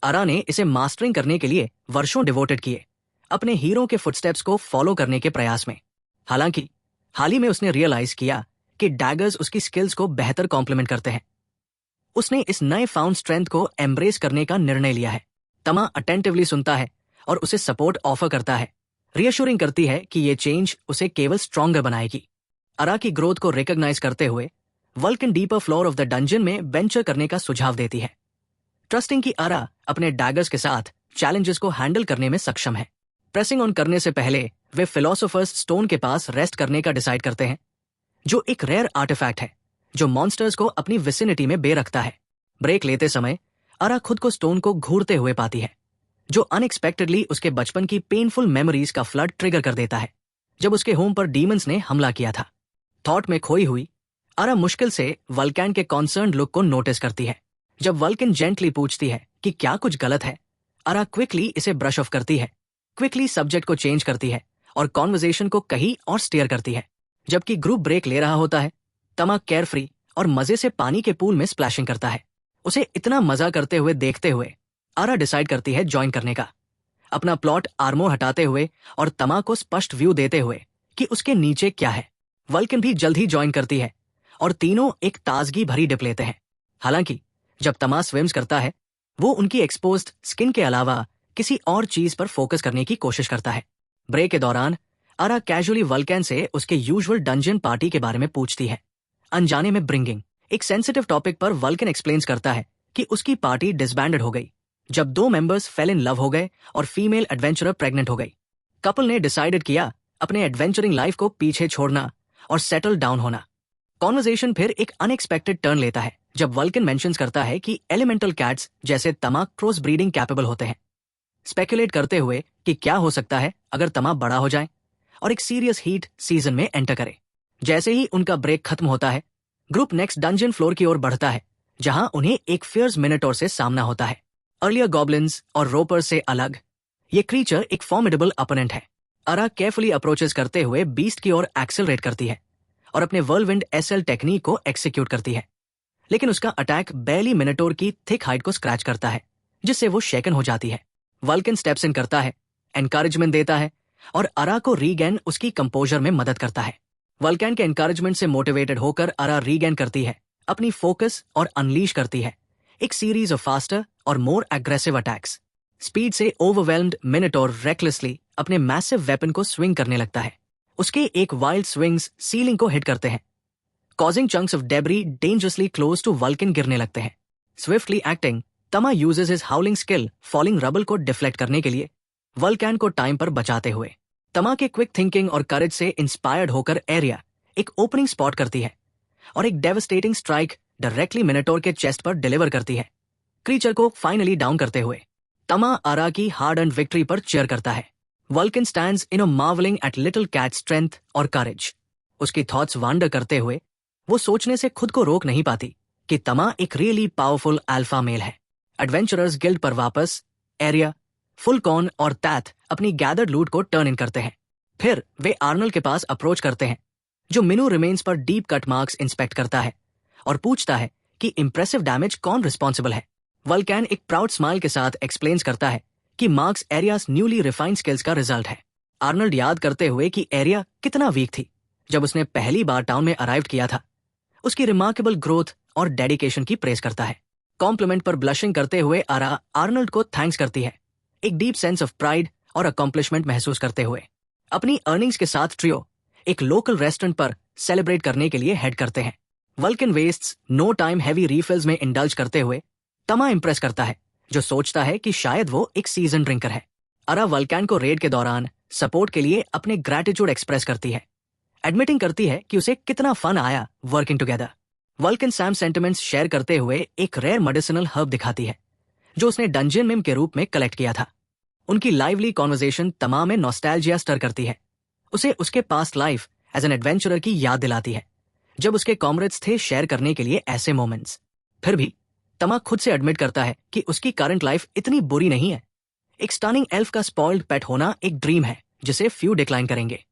अरा ने इसे मास्टरिंग करने के लिए वर्षों डिवोटेड किए, अपने हीरो के फुटस्टेप्स को फॉलो करने के प्रयास में। हालांकि हाल ही में उसने रियलाइज किया कि डैगर्स उसकी स्किल्स को बेहतर कॉम्प्लीमेंट करते हैं। उसने इस नए फाउंड स्ट्रेंथ को एम्ब्रेस करने का निर्णय लिया है। तमा अटेंटिवली सुनता है और उसे सपोर्ट ऑफर करता है, रियश्योरिंग करती है कि ये चेंज उसे केवल स्ट्रॉन्गर बनाएगी। अरा की ग्रोथ को रिकॉग्नाइज करते हुए vulcan deeper floor of the dungeon में वेंचर करने का सुझाव देती है, ट्रस्टिंग कि अरा अपने डैगर्स के साथ चैलेंजेस को हैंडल करने में सक्षम है। प्रेसिंग ऑन करने से पहले वे फिलोसोफर्स स्टोन के पास रेस्ट करने का डिसाइड करते हैं, जो एक रेयर आर्टिफैक्ट है जो मॉन्स्टर्स को अपनी विसिनिटी में बे रखता है। ब्रेक लेते समय अरा खुद को स्टोन को घूरते हुए पाती है, जो अनएक्सपेक्टेडली उसके बचपन की पेनफुल मेमोरीज का फ्लड ट्रिगर कर देता है, जब उसके होम पर डीमंस ने हमला किया था। थॉट में खोई हुई अरा मुश्किल से वल्कैन के कॉन्सर्न्ड लुक को नोटिस करती है। जब वल्कैन जेंटली पूछती है कि क्या कुछ गलत है, अरा क्विकली इसे ब्रश ऑफ करती है, क्विकली सब्जेक्ट को चेंज करती है और कॉन्वर्सेशन को कहीं और स्टीयर करती है। जबकि ग्रुप ब्रेक ले रहा होता है, तमा केयरफ्री और मजे से पानी के पूल में स्प्लैशिंग करता है। उसे इतना मजा करते हुए देखते हुए अरा डिसाइड करती है ज्वाइन करने का, अपना प्लॉट आर्मोर हटाते हुए और तमा को स्पष्ट व्यू देते हुए कि उसके नीचे क्या है। वल्कन भी जल्द ही ज्वाइन करती है और तीनों एक ताजगी भरी डिप लेते हैं। हालांकि जब तमा स्विम्स करता है, वो उनकी एक्सपोज्ड स्किन के अलावा किसी और चीज पर फोकस करने की कोशिश करता है। ब्रेक के दौरान अरा कैजुअली वल्कैन से उसके यूजुअल डंजन पार्टी के बारे में पूछती है। अनजाने में ब्रिंगिंग एक सेंसिटिव टॉपिक पर वल्कन एक्सप्लेन्स करता है कि उसकी पार्टी डिसबैंडेड हो गई जब 2 मेंबर्स फेल इन लव हो गए और फीमेल एडवेंचरर प्रेग्नेंट हो गई। कपल ने डिसाइडेड किया अपने एडवेंचरिंग लाइफ को पीछे छोड़ना और सेटल डाउन होना। कॉन्वर्सेशन फिर एक अनएक्सपेक्टेड टर्न लेता है जब वल्कन मेंशंस करता है कि एलिमेंटल कैट्स जैसे तमा क्रॉस ब्रीडिंग कैपेबल होते हैं, स्पेकुलेट करते हुए कि क्या हो सकता है अगर तमा बड़ा हो जाए और एक सीरियस हीट सीजन में एंटर करे। जैसे ही उनका ब्रेक खत्म होता है, ग्रुप नेक्स्ट डंजन फ्लोर की ओर बढ़ता है, जहां उन्हें एक फियर्स मिनोटॉर से सामना होता है। अर्लियर गॉब्लिन्स और रोपर्स से अलग ये क्रीचर एक फॉर्मिडेबल अपोनेंट है। अरा केयरफुली अप्रोचेस करते हुए बीस्ट की ओर एक्सेलरेट करती है और अपने व्हर्लविंड एसएल टेक्निक को एक्सिक्यूट करती है, लेकिन उसका अटैक बैली मिनोटॉर की थिक हाइट को स्क्रैच करता है, जिससे वो शेकन हो जाती है। वल्कन स्टेप्स इन करता है, एनकरेजमेंट देता है और अरा को रीगेन उसकी कंपोजर में मदद करता है। वल्कन के एनकरेजमेंट से मोटिवेटेड होकर अरा रीगेन करती है, अपनी फोकस और अनलीश करती है एक सीरीज ऑफ फास्टर और मोर एग्रेसिव अटैक्स। स्पीड से ओवरवेल्म्ड मिनोटॉर रेकलेसली अपने मैसिव वेपन को स्विंग करने लगता है। उसके एक वाइल्ड स्विंग्स सीलिंग को हिट करते हैं, causing chunks of debris dangerously close to Vulcan गिरने लगते हैं। Swiftly acting, Tama uses his howling skill falling rubble को डिफ्लेक्ट करने के लिए, वल्कन को टाइम पर बचाते हुए। तमा के क्विक थिंकिंग और करेज से इंस्पायर्ड होकर एरिया एक ओपनिंग स्पॉट करती है और एक डेवस्टेटिंग स्ट्राइक डायरेक्टली मिनोटॉर के चेस्ट पर डिलीवर करती है, क्रीचर को फाइनली डाउन करते हुए। तमा अरा की हार्ड एंड विक्ट्री पर चीयर करता है। Vulcan stands in a marvelling at little cat strength और करेज। उसकी थॉट्स वांडर करते हुए वो सोचने से खुद को रोक नहीं पाती कि तमा एक रियली पावरफुल अल्फा मेल है। एडवेंचरर्स गिल्ड पर वापस एरिया, फुलकॉन और तैथ अपनी गैदर्ड लूट को टर्न इन करते हैं। फिर वे आर्नल्ड के पास अप्रोच करते हैं, जो मिनू रिमेन्स पर डीप कट मार्क्स इंस्पेक्ट करता है और पूछता है कि इंप्रेसिव डैमेज कौन रिस्पॉन्सिबल है। वल्कन एक प्राउड स्माइल के साथ एक्सप्लेन्स करता है कि marks areas newly refined skills का रिजल्ट है। आर्नल्ड याद करते हुए कि एरिया कितना वीक थी जब उसने पहली बार टाउन में अराइव किया था, उसकी रिमार्केबल ग्रोथ और डेडिकेशन की प्रेस करता है। कॉम्प्लीमेंट पर ब्लशिंग करते हुए अरा आर्नल्ड को थैंक्स करती है, एक डीप सेंस ऑफ प्राइड और अकॉम्प्लिशमेंट महसूस करते हुए। अपनी अर्निंग्स के साथ ट्रियो एक लोकल रेस्टोरेंट पर सेलिब्रेट करने के लिए हेड करते हैं। Vulcan wastes no time heavy refills में इंडल्ज करते हुए तमा इंप्रेस करता है, जो सोचता है कि शायद वो एक सीजन ड्रिंकर है। अरा वल्कन को रेड के दौरान सपोर्ट के लिए अपने ग्रैटिट्यूड एक्सप्रेस करती है, एडमिटिंग करती है कि उसे कितना फन आया working together. Vulcan Sam sentiments share करते हुए एक रेयर मेडिसिनल हर्ब दिखाती है, जो उसने डंजन मिम के रूप में कलेक्ट किया था। उनकी लाइवली कॉन्वर्सेशन तमा में नॉस्टैल्जिया स्टर करती है, उसे उसके past life as an adventurer की याद दिलाती है, जब उसके कॉमरेड्स थे शेयर करने के लिए ऐसे मोमेंट्स। फिर भी तमा खुद से एडमिट करता है कि उसकी करंट लाइफ इतनी बुरी नहीं है। एक स्टनिंग एल्फ का स्पॉइल्ड पेट होना एक ड्रीम है जिसे फ्यू डिक्लाइन करेंगे।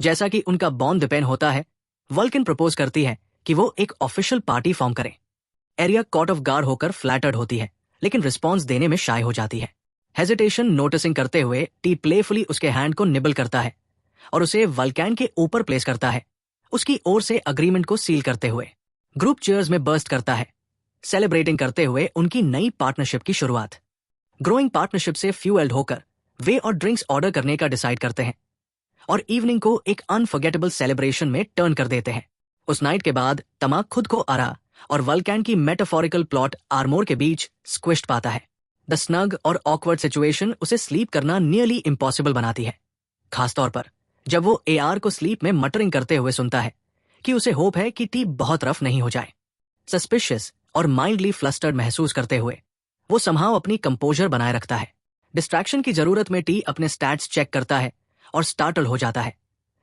जैसा कि उनका बॉन्ड डिपेंड होता है, वल्कन प्रपोज करती है कि वो एक ऑफिशियल पार्टी फॉर्म करें। एरिया कॉट ऑफ गार्ड होकर फ्लैटर्ड होती है, लेकिन रिस्पॉन्स देने में शाय हो जाती है। हेजिटेशन नोटिसिंग करते हुए टी प्लेफुली उसके हैंड को निबल करता है और उसे वल्कैन के ऊपर प्लेस करता है, उसकी ओर से अग्रीमेंट को सील करते हुए। ग्रुप चीयर्स में बर्स्ट करता है, सेलिब्रेटिंग करते हुए उनकी नई पार्टनरशिप की शुरुआत। ग्रोइंग पार्टनरशिप से फ्यूएल्ड होकर वे और ड्रिंक्स ऑर्डर करने का डिसाइड करते हैं और इवनिंग को एक अनफॉरगेटेबल सेलिब्रेशन में टर्न कर देते हैं। उस नाइट के बाद तमाक खुद को अरा और वल्कैन की मेटाफोरिकल प्लॉट आर्मोर के बीच स्क्विश्ड पाता है। द स्नग और ऑकवर्ड सिचुएशन उसे स्लीप करना नियरली इम्पॉसिबल बनाती है, खासतौर पर जब वो एआर को स्लीप में मटरिंग करते हुए सुनता है कि उसे होप है कि टी बहुत रफ नहीं हो जाए। सस्पिशियस और माइल्डली फ्लस्टर्ड महसूस करते हुए वो समहाउ अपनी कंपोजर बनाए रखता है। डिस्ट्रैक्शन की जरूरत में टी अपने स्टैट्स चेक करता है और स्टार्टल हो जाता है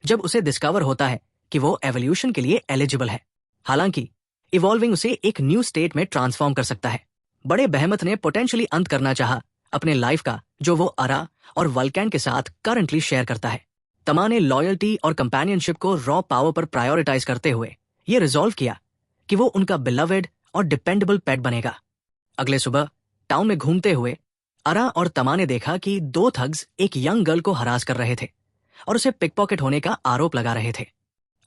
जब उसे डिस्कवर होता है कि वो एवोल्यूशन के लिए एलिजिबल है। हालांकि इवॉल्विंग उसे एक न्यू स्टेट में ट्रांसफॉर्म कर सकता है। बड़े बेहमत ने पोटेंशियली अंत करना चाहा अपने लाइफ का, जो वो अरा और वल्कैन के साथ करंटली शेयर करता है। तमा ने लॉयल्टी और कंपेनियनशिप को रॉ पावर पर प्रायोरिटाइज करते हुए ये रिजॉल्व किया कि वो उनका बिलवेड और डिपेंडेबल पेट बनेगा। अगले सुबह टाउन में घूमते हुए अरा और तमा ने देखा कि दो थग्स एक यंग गर्ल को हरास कर रहे थे और उसे पिकपॉकेट होने का आरोप लगा रहे थे।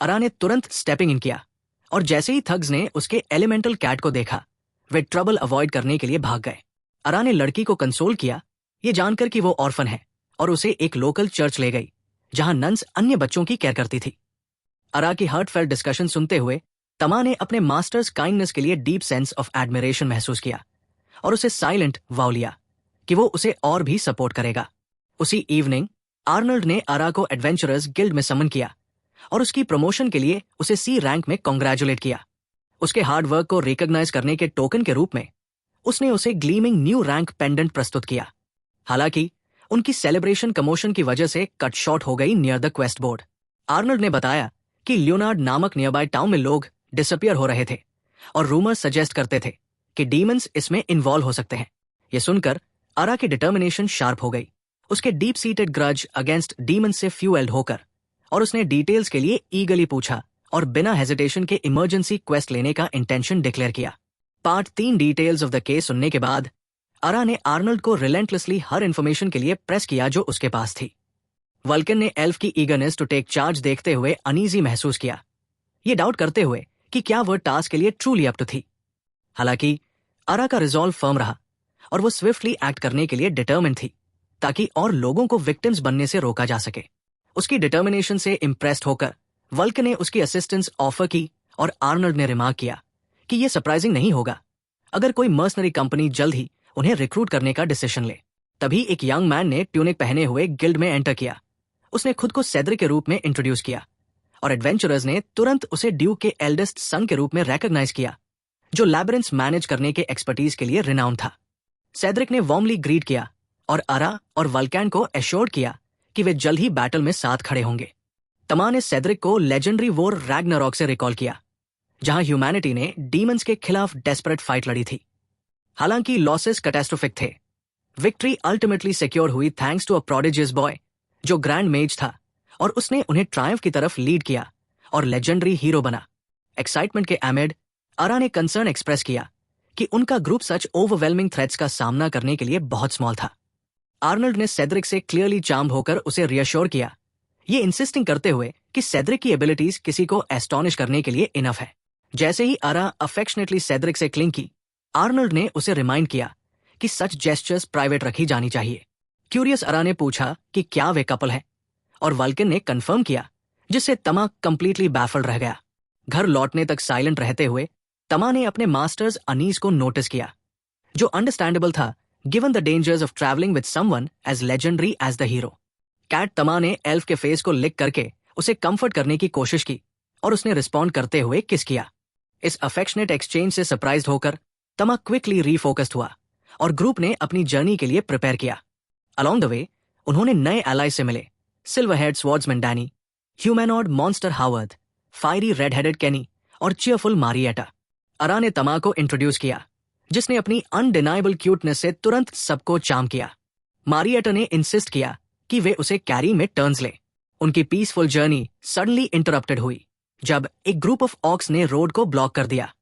अरा ने तुरंत स्टेपिंग इन किया और जैसे ही थग्स ने उसके एलिमेंटल कैट को देखा, वे ट्रबल अवॉइड करने के लिए भाग गए। अरा ने लड़की को कंसोल किया, ये जानकर कि वो ऑर्फन है, और उसे एक लोकल चर्च ले गई जहां नन्स अन्य बच्चों की केयर करती थी। अरा की हार्टफेल्ट डिस्कशन सुनते हुए तमा ने अपने मास्टर्स काइंडनेस के लिए डीप सेंस ऑफ एडमिरेशन महसूस किया और उसे साइलेंट वाव लिया कि वो उसे और भी सपोर्ट करेगा। उसी इवनिंग आर्नल्ड ने अरा को एडवेंचरर्स गिल्ड में समन किया और उसकी प्रमोशन के लिए उसे सी रैंक में कॉन्ग्रेचुलेट किया। उसके हार्ड वर्क को रिकॉग्नाइज करने के टोकन के रूप में उसने उसे ग्लीमिंग न्यू रैंक पेंडेंट प्रस्तुत किया। हालांकि उनकी सेलिब्रेशन कमोशन की वजह से कट शॉर्ट हो गई near the quest board. Arnold ने बताया कि लियोनार्ड नामक नियरबाई टाउन में लोग डिसअपियर हो रहे थे और रूमर्स सजेस्ट करते थे कि डीमंस इसमें इन्वॉल्व हो सकते हैं। यह सुनकर अरा की डिटर्मिनेशन शार्प हो गई, उसके deep seated grudge against demons से फ्यूएल्ड होकर, और उसने डिटेल्स के लिए ईगली पूछा और बिना हेजिटेशन के इमरजेंसी क्वेस्ट लेने का इंटेंशन डिक्लेयर किया। Part 3 details of the case सुनने के बाद अरा ने आर्नल्ड को रिलेंटलेसली हर इंफॉर्मेशन के लिए प्रेस किया जो उसके पास थी। वल्कन ने एल्फ की ईगरनेस टू टेक चार्ज देखते हुए अनईजी महसूस किया, ये डाउट करते हुए कि क्या वह टास्क के लिए ट्रूली अप टू थी। हालांकि अरा का रिजॉल्व फर्म रहा और वो स्विफ्टली एक्ट करने के लिए डिटर्मिन्ड थी ताकि और लोगों को विक्टिम्स बनने से रोका जा सके। उसकी डिटर्मिनेशन से इम्प्रेस्ड होकर वल्कन ने उसकी असिस्टेंस ऑफर की और आर्नल्ड ने रिमार्क किया कि यह सरप्राइजिंग नहीं होगा अगर कोई मर्सनरी कंपनी जल्द ही उन्हें रिक्रूट करने का डिसीजन ले। तभी एक यंग मैन ने ट्यूनिक पहने हुए गिल्ड में एंटर किया। उसने खुद को सेड्रिक के रूप में इंट्रोड्यूस किया और एडवेंचरर्स ने तुरंत उसे ड्यूक के एल्डेस्ट सन के रूप में रिकॉग्नाइज किया, जो लैबिरिंथ्स मैनेज करने के एक्सपर्टीज के लिए रिनाउंड था। सेड्रिक ने वार्मली ग्रीट किया और अरा और वल्कैन को एश्योर्ड किया कि वे जल्द ही बैटल में साथ खड़े होंगे। तमा ने सेड्रिक को लेजेंडरी वॉर रैग्नारॉक से रिकॉल किया, जहां ह्यूमैनिटी ने डीमंस के खिलाफ डेस्परेट फाइट लड़ी थी। हालांकि लॉसेस कैटास्ट्रोफिक थे, विक्ट्री अल्टीमेटली सिक्योर हुई thanks to a prodigious boy जो ग्रैंड मेज था और उसने उन्हें ट्रायम्फ की तरफ लीड किया और लेजेंडरी हीरो बना। एक्साइटमेंट के एमिड अरा ने कंसर्न एक्सप्रेस किया कि उनका ग्रुप सच ओवरवेलमिंग थ्रेट्स का सामना करने के लिए बहुत स्मॉल था। आर्नल्ड ने सेड्रिक से क्लियरली चार्म होकर उसे रियश्योर किया, ये इंसिस्टिंग करते हुए कि सेड्रिक की एबिलिटीज किसी को एस्टॉनिश करने के लिए इनफ है। जैसे ही अरा अफेक्शनेटली सेड्रिक से क्लिंग की, आर्नल्ड ने उसे रिमाइंड किया कि सच जेस्चर्स प्राइवेट रखी जानी चाहिए। क्यूरियस अरा ने पूछा कि क्या वे कपल है और वल्कन ने कंफर्म किया, जिससे तमा कंप्लीटली बैफल्ड रह गया। घर लौटने तक साइलेंट रहते हुए तमा ने अपने मास्टर्स अनीस को नोटिस किया, जो अंडरस्टैंडेबल था given the dangers of travelling with someone as legendary as the hero. Cat Tama ने एल्फ के फेस को लिक करके उसे कंफर्ट करने की कोशिश की और उसने रिस्पॉन्ड करते हुए किस किया। इस अफेक्शनेट एक्सचेंज से सरप्राइज्ड होकर तमा क्विकली रीफोकस्ड हुआ और ग्रुप ने अपनी जर्नी के लिए प्रिपेयर किया। अलोंग द वे उन्होंने नए एलाइज से मिले, silver head swordsman Danny, humanoid monster Howard, fiery red headed Kenny और चीयरफुल मारिएटा। अरा ने तमा को इंट्रोड्यूस किया, जिसने अपनी अनडिनाइबल क्यूटनेस से तुरंत सबको चार्म किया। मारिएटा ने इंसिस्ट किया कि वे उसे कैरी में टर्न्स ले। उनकी पीसफुल जर्नी सडनली इंटरप्टेड हुई जब एक ग्रुप ऑफ ऑक्स ने रोड को ब्लॉक कर दिया।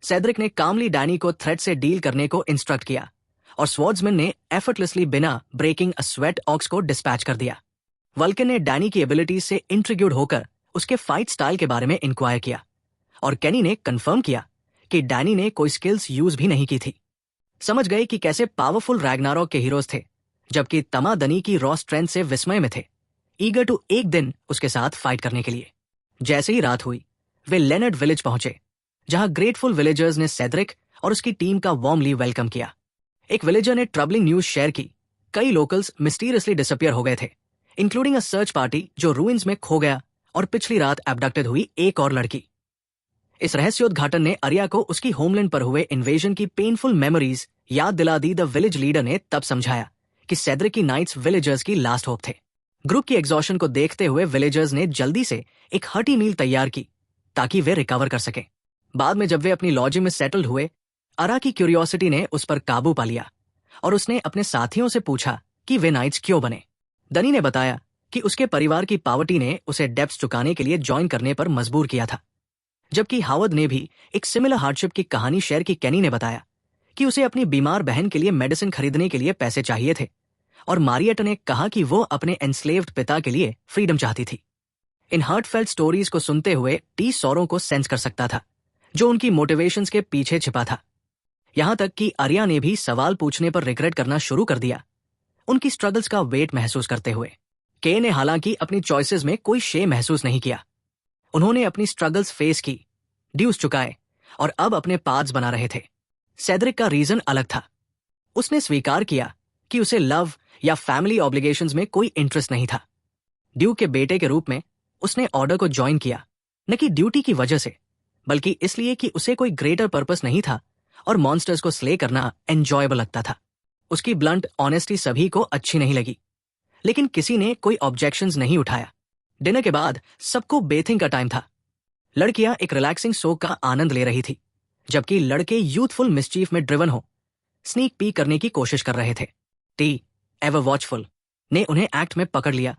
सेड्रिक ने कामली डैनी को थ्रेट से डील करने को इंस्ट्रक्ट किया और स्वॉर्ड्समैन ने एफर्टलेसली बिना ब्रेकिंग अ स्वेट ऑक्स को डिस्पैच कर दिया। वल्कन ने डैनी की एबिलिटी से इंट्रिग्यूड होकर उसके फाइट स्टाइल के बारे में इंक्वायर किया और केनी ने कंफर्म किया कि डैनी ने कोई स्किल्स यूज भी नहीं की थी। समझ गए कि कैसे पावरफुल रैग्नारॉक के हीरोज थे, जबकि तमा दनी की रॉ स्ट्रेंथ से विस्मय में थे, ईगर टू एक दिन उसके साथ फाइट करने के लिए। जैसे ही रात हुई वे लेनर्ड विलेज पहुंचे, जहां ग्रेटफुल विलेजर्स ने सेड्रिक और उसकी टीम का वार्मली वेलकम किया। एक विलेजर ने ट्रबलिंग न्यूज शेयर की, कई लोकल्स मिस्टीरियसली डिसअपियर हो गए थे, इंक्लूडिंग अ सर्च पार्टी जो रूइंस में खो गया और पिछली रात एब्डक्टेड हुई एक और लड़की। इस रहस्योद्घाटन ने आर्या को उसकी होमलैंड पर हुए इन्वेजन की पेनफुल मेमोरीज याद दिला दी। द विलेज लीडर ने तब समझाया कि सेड्रिक की नाइट्स विलेजर्स की लास्ट होप थे। ग्रुप की एग्जॉशन को देखते हुए विलेजर्स ने जल्दी से एक हर्टी मील तैयार की ताकि वे रिकवर कर सकें। बाद में जब वे अपनी लॉजिंग में सेटल्ड हुए, आरा की क्यूरियोसिटी ने उस पर काबू पा लिया और उसने अपने साथियों से पूछा कि वे नाइट्स क्यों बने। दनी ने बताया कि उसके परिवार की पावर्टी ने उसे डेब्ट्स चुकाने के लिए ज्वाइन करने पर मजबूर किया था, जबकि हावर्ड ने भी एक सिमिलर हार्डशिप की कहानी शेयर की। केनी ने बताया कि उसे अपनी बीमार बहन के लिए मेडिसिन खरीदने के लिए पैसे चाहिए थे और मारियट ने कहा कि वो अपने एनस्लेव्ड पिता के लिए फ्रीडम चाहती थी। इन हार्टफेल्ट स्टोरीज को सुनते हुए टी सौरों को सेंस कर सकता था जो उनकी मोटिवेशंस के पीछे छिपा था। यहां तक कि आर्या ने भी सवाल पूछने पर रिग्रेट करना शुरू कर दिया, उनकी स्ट्रगल्स का वेट महसूस करते हुए। के ने हालांकि अपनी चॉइसेस में कोई शेम महसूस नहीं किया। उन्होंने अपनी स्ट्रगल्स फेस की, ड्यूज चुकाए और अब अपने पाथ्स बना रहे थे। सेड्रिक का रीजन अलग था। उसने स्वीकार किया कि उसे लव या फैमिली ऑब्लिगेशंस में कोई इंटरेस्ट नहीं था। ड्यूक के बेटे के रूप में उसने ऑर्डर को ज्वाइन किया, न कि ड्यूटी की वजह से, बल्कि इसलिए कि उसे कोई ग्रेटर पर्पस नहीं था और मॉन्स्टर्स को स्ले करना एंजॉयबल लगता था। उसकी ब्लंट ऑनेस्टी सभी को अच्छी नहीं लगी, लेकिन किसी ने कोई ऑब्जेक्शंस नहीं उठाया। डिनर के बाद सबको बेथिंग का टाइम था। लड़कियां एक रिलैक्सिंग शो का आनंद ले रही थी, जबकि लड़के यूथफुल मिसचीफ में ड्रिवन हो स्नीक पीक करने की कोशिश कर रहे थे। टी एवर वॉचफुल ने उन्हें एक्ट में पकड़ लिया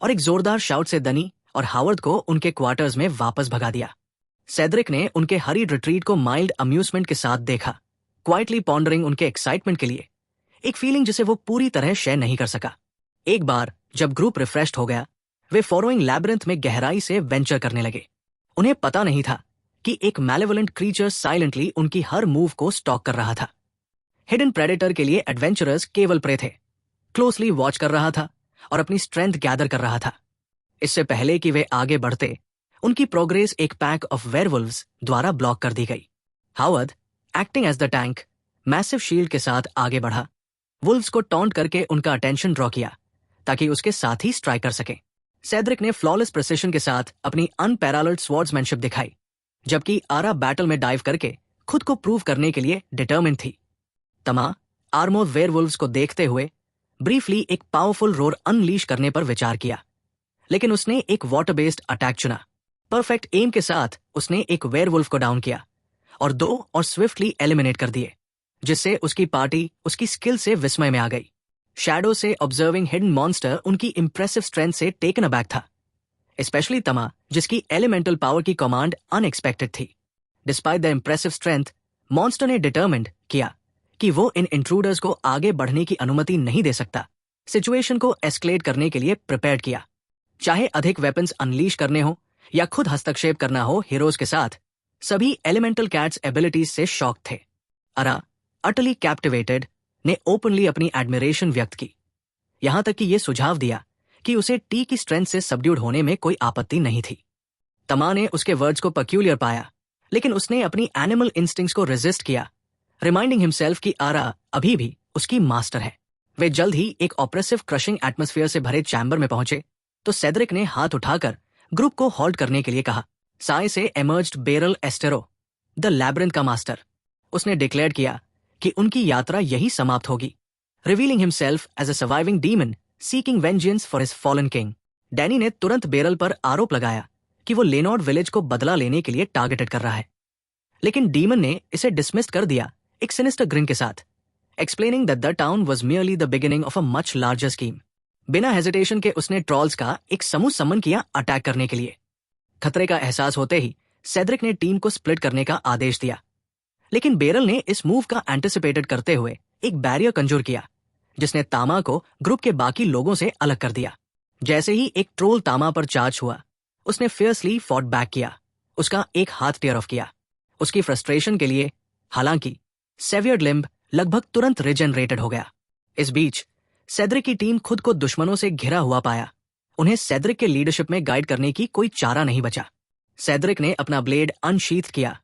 और एक जोरदार शाउट से दनी और हावर्ड को उनके क्वार्टर्स में वापस भगा दिया। सेड्रिक ने उनके हरीड रिट्रीट को माइल्ड अम्यूजमेंट के साथ देखा, क्वाइटली पॉन्डरिंग उनके एक्साइटमेंट के लिए, एक फीलिंग जिसे वो पूरी तरह शेयर नहीं कर सका। एक बार जब ग्रुप रिफ्रेश्ड हो गया, वे फॉलोइंग लैबिरिंथ में गहराई से वेंचर करने लगे। उन्हें पता नहीं था कि एक मैलेवोलेंट क्रीचर साइलेंटली उनकी हर मूव को स्टॉक कर रहा था। हिडन प्रेडेटर के लिए एडवेंचरर्स केवल प्रे थे। क्लोजली वॉच कर रहा था और अपनी स्ट्रेंथ गैदर कर रहा था। इससे पहले कि वे आगे बढ़ते, उनकी प्रोग्रेस एक पैक ऑफ वेयरवुल्व्स द्वारा ब्लॉक कर दी गई। Howard, acting as the tank, massive shield के साथ आगे बढ़ा, वुल्व्स को टॉन्ट करके उनका अटेंशन ड्रॉ किया ताकि उसके साथ ही स्ट्राइक कर सके। सेड्रिक ने फ्लॉलेस प्रिसिशन के साथ अपनी अनपैरालल्ड स्वॉर्ड्समैनशिप दिखाई, जबकि आरा बैटल में डाइव करके खुद को प्रूव करने के लिए डिटर्मिन्ड थी। तमा आर्मोर वेयरवुल्व्स को देखते हुए ब्रीफली एक पावरफुल रोर अनलीश करने पर विचार किया, लेकिन उसने एक वाटर बेस्ड अटैक चुना। परफेक्ट एम के साथ उसने एक वेयरवुल्फ को डाउन किया और 2 और स्विफ्टली एलिमिनेट कर दिए, जिससे उसकी पार्टी उसकी स्किल से विस्मय में आ गई। शैडो से ऑब्जर्विंग हिडन मॉन्स्टर उनकी इंप्रेसिव स्ट्रेंथ से टेकन अबैक था, स्पेशली तमा जिसकी एलिमेंटल पावर की कमांड अनएक्सपेक्टेड थी। Despite the impressive strength, monster ने डिटर्मिन्ड किया कि वो इन इंट्रूडर्स को आगे बढ़ने की अनुमति नहीं दे सकता। सिचुएशन को एस्केलेट करने के लिए प्रिपेयर्ड किया, चाहे अधिक वेपन्स अनलीश करने हो या खुद हस्तक्षेप करना हो। हीरोज के साथ सभी एलिमेंटल कैट्स एबिलिटीज से शॉक थे। अरा, अटली कैप्टिवेटेड, ने ओपनली अपनी एडमिरेशन व्यक्त की, यहां तक कि यह सुझाव दिया कि उसे टी की स्ट्रेंथ से सबड्यूड होने में कोई आपत्ति नहीं थी। तमा ने उसके वर्ड्स को पक्यूलियर पाया, लेकिन उसने अपनी एनिमल इंस्टिंक्ट्स को रेजिस्ट किया, रिमाइंडिंग हिमसेल्फ कि आरा अभी भी उसकी मास्टर है। वे जल्द ही एक ऑप्रेसिव क्रशिंग एटमॉस्फेयर से भरे चैम्बर में पहुंचे तो सेड्रिक ने हाथ उठाकर ग्रुप को हॉल्ट करने के लिए कहा। साय से emerged Beryl Astero, the labyrinth का मास्टर, उसने डिक्लेयर किया कि उनकी यात्रा यही समाप्त होगी, revealing himself as a surviving demon seeking vengeance for his fallen king. Danny ने तुरंत बेरल पर आरोप लगाया कि वो लेनॉर्ड विलेज को बदला लेने के लिए टारगेटेड कर रहा है, लेकिन डीमन ने इसे डिसमिस कर दिया एक सिनिस्टर ग्रिन के साथ, explaining that the town was merely the beginning of a much larger scheme. बिना हेजिटेशन के उसने ट्रॉल्स का एक समूह सम्मन किया अटैक करने के लिए। खतरे का एहसास होते ही सेड्रिक ने टीम को स्प्लिट करने का आदेश दिया, लेकिन बेरल ने इस मूव का एंटिसिपेटेड करते हुए एक बैरियर कंजूर किया जिसने तामा को ग्रुप के बाकी लोगों से अलग कर दिया। जैसे ही एक ट्रोल तामा पर चार्ज हुआ, उसने फियर्सली फॉट बैक किया, उसका एक हाथ टेयर ऑफ किया उसकी फ्रस्ट्रेशन के लिए। हालांकि सेवियर्ड लिम्ब लगभग तुरंत रिजेनरेटेड हो गया। इस बीच सेड्रिक की टीम खुद को दुश्मनों से घिरा हुआ पाया। उन्हें सेड्रिक के लीडरशिप में गाइड करने की कोई चारा नहीं बचा। सेड्रिक ने अपना ब्लेड अनशीथ किया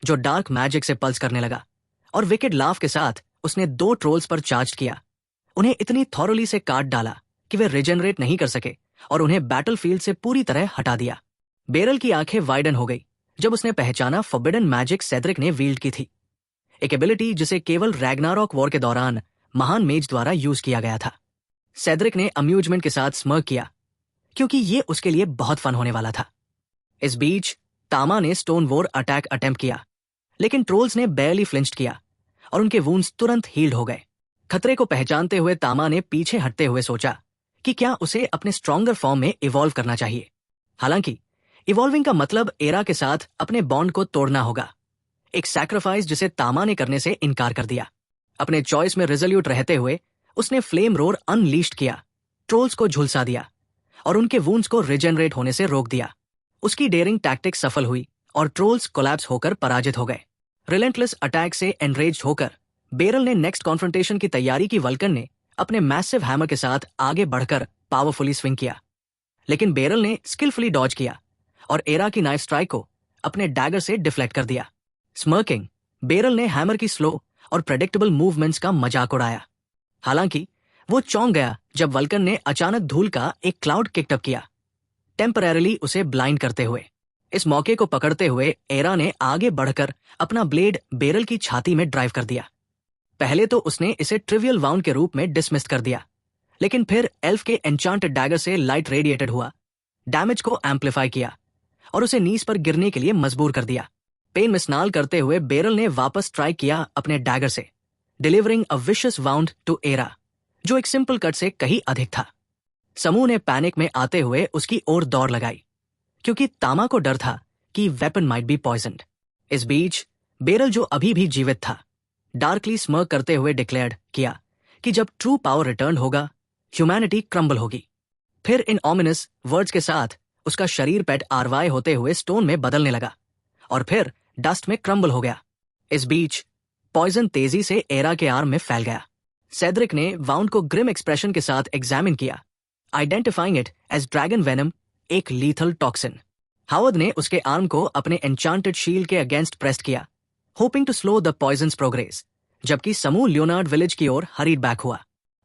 जो डार्क मैजिक से पल्स करने लगा, और विकेड लाफ के साथ उसने 2 ट्रोल्स पर चार्ज किया। उन्हें इतनी थॉरली से काट डाला कि वे रिजेनरेट नहीं कर सके और उन्हें बैटलफील्ड से पूरी तरह हटा दिया। बेरल की आंखें वाइडन हो गई जब उसने पहचाना फॉरबिडन मैजिक सेड्रिक ने वील्ड की थी, एक एबिलिटी जिसे केवल रैग्नारॉक वॉर के दौरान महान मेज द्वारा यूज किया गया था। सेड्रिक ने अम्यूजमेंट के साथ स्मर्क किया क्योंकि ये उसके लिए बहुत फन होने वाला था। इस बीच तामा ने स्टोन वॉर अटैक अटेम्प्ट किया, लेकिन ट्रोल्स ने बैरली फ्लिंच्ड किया और उनके वुंड्स तुरंत हील्ड हो गए। खतरे को पहचानते हुए तामा ने पीछे हटते हुए सोचा कि क्या उसे अपने स्ट्रॉन्गर फॉर्म में इवॉल्व करना चाहिए। हालांकि इवॉल्विंग का मतलब एरा के साथ अपने बॉन्ड को तोड़ना होगा, एक सैक्रिफाइस जिसे तामा ने करने से इनकार कर दिया। अपने चॉइस में रिजोल्यूट रहते हुए उसने फ्लेम रोर अनलीश्ड किया, ट्रोल्स को झुलसा दिया और उनके वुंड्स को रिजेनरेट होने से रोक दिया। उसकी डेयरिंग टैक्टिक सफल हुई और ट्रोल्स कोलैप्स होकर पराजित हो गए। रिलेंटलेस अटैक से एनरेज्ड होकर बेरल ने नेक्स्ट कॉन्फ्रंटेशन की तैयारी की। वल्कन ने अपने मैसिव हैमर के साथ आगे बढ़कर पावरफुली स्विंग किया, लेकिन बेरल ने स्किलफुली डॉज किया और एरा की नाइफ स्ट्राइक को अपने डैगर से डिफ्लेक्ट कर दिया। स्मर्किंग, बेरल ने हैमर की स्लो और प्रेडिक्टेबल मूवमेंट्स का मजाक उड़ाया। हालांकि वो चौंक गया जब वल्कन ने अचानक धूल का एक क्लाउड किकअप किया, टेम्परेरिली उसे ब्लाइंड करते हुए। इस मौके को पकड़ते हुए एरा ने आगे बढ़कर अपना ब्लेड बेरल की छाती में ड्राइव कर दिया। पहले तो उसने इसे ट्रिवियल वाउंड के रूप में डिसमिस कर दिया, लेकिन फिर एल्फ के एन्चांटेड डैगर से लाइट रेडिएटेड हुआ, डैमेज को एम्पलीफाई किया और उसे नीज पर गिरने के लिए मजबूर कर दिया। पेन मिसनाल करते हुए बेरल ने वापस ट्राई किया अपने डैगर से, delivering a vicious wound to Era, जो एक सिंपल कट से कहीं अधिक था। समूह ने पैनिक में आते हुए उसकी ओर दौड़ लगाई क्योंकि तामा को डर था कि वेपन माइट बी पॉइजन्ड। इस बीच बेरल, जो अभी भी जीवित था, डार्कली स्मर्क करते हुए डिक्लेयर्ड किया कि जब ट्रू पावर रिटर्न होगा, ह्यूमैनिटी क्रम्बल होगी। फिर इन ऑमिनस वर्ड्स के साथ उसका शरीर पेट आरवाई होते हुए स्टोन में बदलने लगा और फिर डस्ट में क्रम्बल हो गया। इस बीच पॉइजन तेजी से एरा के आर्म में फैल गया। सेड्रिक ने वाउंड को ग्रिम एक्सप्रेशन के साथ एग्जामिन किया, identifying it as dragon venom, एक लीथल टॉक्सिन। हावर्ड ने उसके आर्म को अपने एन्चांटेड शील्ड के अगेंस्ट प्रेस्ड किया, hoping to slow the poison's progress, जबकि समूह लियोनार्ड विलेज की ओर हरीड बैक हुआ।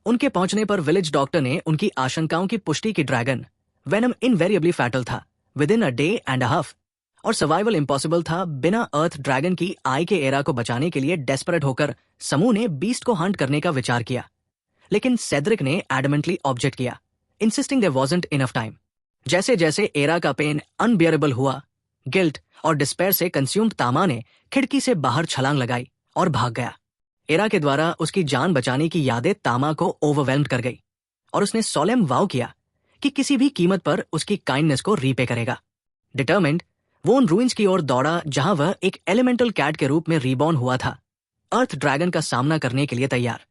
उनके पहुंचने पर विलेज डॉक्टर ने उनकी आशंकाओं की पुष्टि की ड्रैगन वेनम इनवेरिएबली फैटल था with in a day and a half, और सर्वाइवल इम्पॉसिबल था। बिना अर्थ ड्रैगन की आई के एरा को बचाने के लिए डेस्परेट होकर समूह ने बीस्ट को हंट करने का विचार किया, लेकिन सेड्रिक ने एडमेंटली ऑब्जेक्ट किया, insisting there wasn't enough time. जैसे जैसे एरा का पेन अनबियरेबल हुआ, गिल्ट और डिस्पेयर से कंज्यूम्ड तामा ने खिड़की से बाहर छलांग लगाई और भाग गया। एरा के द्वारा उसकी जान बचाने की यादें तामा को ओवरवेल्म्ड कर गई और उसने सोलेम वाव किया कि किसी भी कीमत पर उसकी काइंडनेस को रीपे करेगा। डिटर्मिन्ड, वो उन रूइंस की ओर दौड़ा जहां वह एक एलिमेंटल कैट के रूप में रीबॉर्न हुआ था, अर्थ ड्रैगन का सामना करने के लिए तैयार।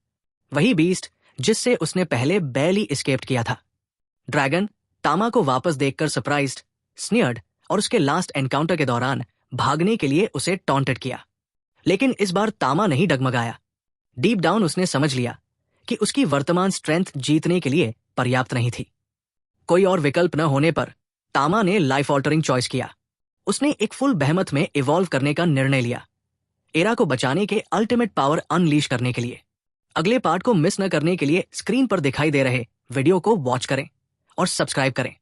वही बीस्ट जिससे उसने पहले बैरली एस्केप्ड किया था। ड्रैगन तामा को वापस देखकर सरप्राइज्ड, स्नियर्ड और उसके लास्ट एनकाउंटर के दौरान भागने के लिए उसे टॉन्टेड किया, लेकिन इस बार तामा नहीं डगमगाया। डीप डाउन उसने समझ लिया कि उसकी वर्तमान स्ट्रेंथ जीतने के लिए पर्याप्त नहीं थी। कोई और विकल्प न होने पर तामा ने लाइफ ऑल्टरिंग चॉइस किया। उसने एक फुल बेहमत में इवॉल्व करने का निर्णय लिया, एरा को बचाने के अल्टीमेट पावर अनलीश करने के लिए। अगले पार्ट को मिस न करने के लिए स्क्रीन पर दिखाई दे रहे वीडियो को वॉच करें और सब्सक्राइब करें।